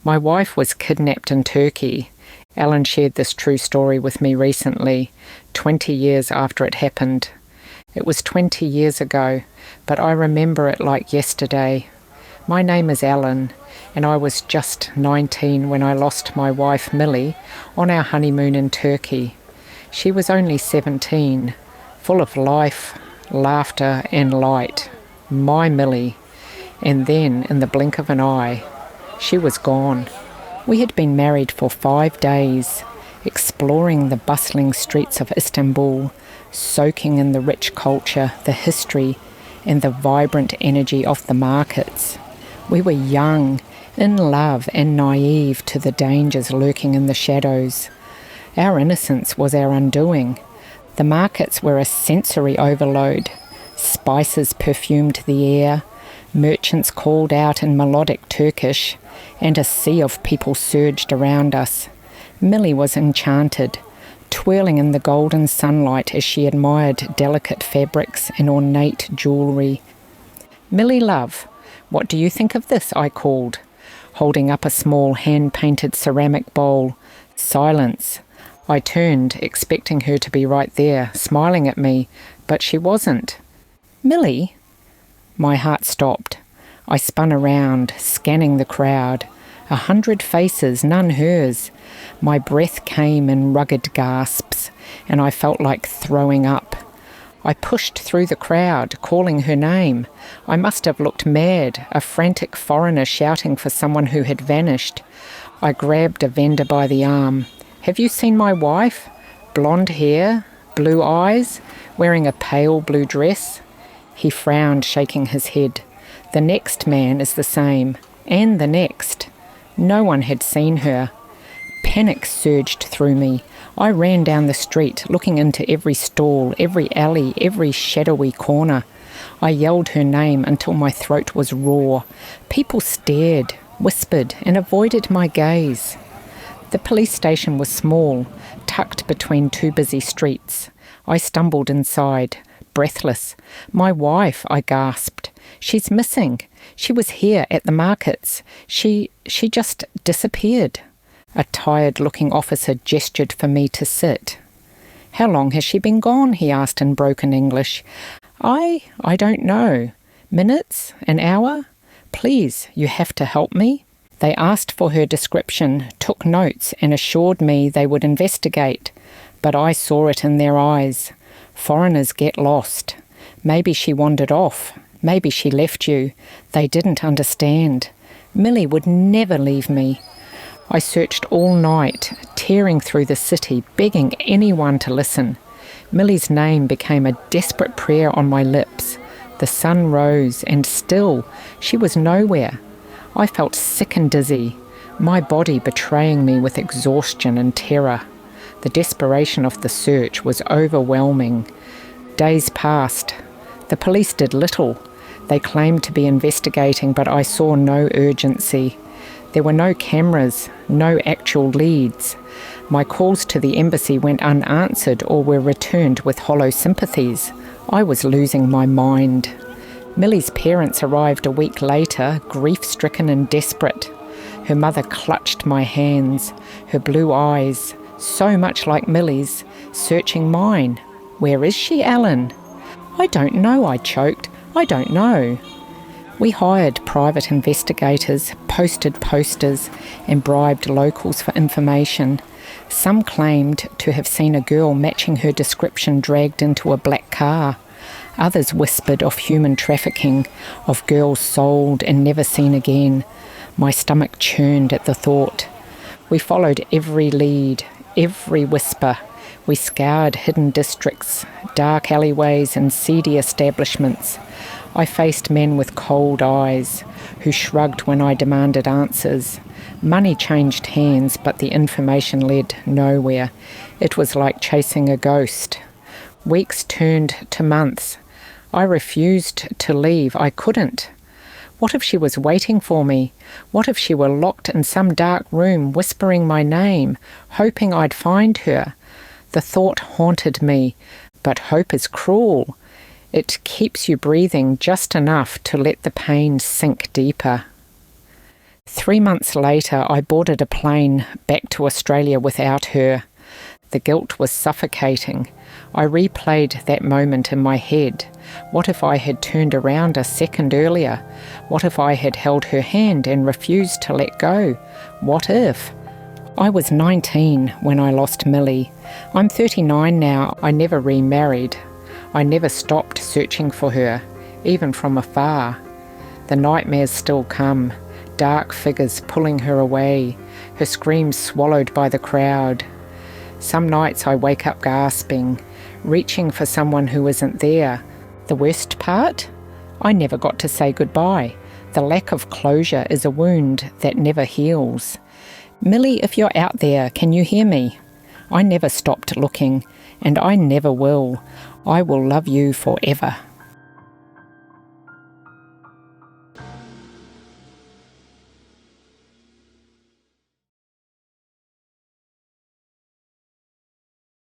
My wife was kidnapped in Turkey. Alan shared this true story with me recently, 20 years after it happened. It was 20 years ago, but I remember it like yesterday. My name is Alan, and I was just 19 when I lost my wife Millie on our honeymoon in Turkey. She was only 17, full of life, laughter and light. My Millie. And then, in the blink of an eye, she was gone. We had been married for 5 days, exploring the bustling streets of Istanbul, soaking in the rich culture, the history, and the vibrant energy of the markets. We were young, in love and naive to the dangers lurking in the shadows. Our innocence was our undoing. The markets were a sensory overload. Spices perfumed the air, merchants called out in melodic Turkish, and a sea of people surged around us. Millie was enchanted, twirling in the golden sunlight as she admired delicate fabrics and ornate jewellery. "Millie, love, what do you think of this?" I called, holding up a small hand-painted ceramic bowl. Silence. I turned, expecting her to be right there, smiling at me, but she wasn't. "Millie?" My heart stopped. I spun around, scanning the crowd. 100 faces, none hers. My breath came in rugged gasps, and I felt like throwing up. I pushed through the crowd, calling her name. I must have looked mad, a frantic foreigner shouting for someone who had vanished. I grabbed a vendor by the arm. "Have you seen my wife? Blonde hair, blue eyes, wearing a pale blue dress?" He frowned, shaking his head. "The next man is the same, and the next." No one had seen her. Panic surged through me. I ran down the street, looking into every stall, every alley, every shadowy corner. I yelled her name until my throat was raw. People stared, whispered, and avoided my gaze. The police station was small, tucked between 2 busy streets. I stumbled inside, breathless. "My wife," I gasped. "She's missing. She was here at the markets. She just disappeared." A tired-looking officer gestured for me to sit. "How long has she been gone?" he asked in broken English. I don't know. Minutes? An hour? Please, you have to help me." They asked for her description, took notes, and assured me they would investigate. But I saw it in their eyes. Foreigners get lost. Maybe she wandered off. Maybe she left you. They didn't understand. Millie would never leave me. I searched all night, tearing through the city, begging anyone to listen. Millie's name became a desperate prayer on my lips. The sun rose, and still, she was nowhere. I felt sick and dizzy, my body betraying me with exhaustion and terror. The desperation of the search was overwhelming. Days passed. The police did little. They claimed to be investigating, but I saw no urgency. There were no cameras, no actual leads. My calls to the embassy went unanswered or were returned with hollow sympathies. I was losing my mind. Millie's parents arrived a week later, grief-stricken and desperate. Her mother clutched my hands, her blue eyes, so much like Millie's, searching mine. "Where is she, Alan?" "I don't know," I choked. "I don't know." We hired private investigators, posted posters, and bribed locals for information. Some claimed to have seen a girl matching her description dragged into a black car. Others whispered of human trafficking, of girls sold and never seen again. My stomach churned at the thought. We followed every lead, every whisper. We scoured hidden districts, dark alleyways and seedy establishments. I faced men with cold eyes, who shrugged when I demanded answers. Money changed hands, but the information led nowhere. It was like chasing a ghost. Weeks turned to months. I refused to leave. I couldn't. What if she was waiting for me? What if she were locked in some dark room, whispering my name, hoping I'd find her? The thought haunted me, but hope is cruel. It keeps you breathing just enough to let the pain sink deeper. 3 months later, I boarded a plane back to Australia without her. The guilt was suffocating. I replayed that moment in my head. What if I had turned around a second earlier? What if I had held her hand and refused to let go? What if? I was 19 when I lost Millie. I'm 39 now. I never remarried. I never stopped searching for her, even from afar. The nightmares still come, dark figures pulling her away, her screams swallowed by the crowd. Some nights I wake up gasping, reaching for someone who isn't there. The worst part? I never got to say goodbye. The lack of closure is a wound that never heals. Millie, if you're out there, can you hear me? I never stopped looking, and I never will. I will love you forever.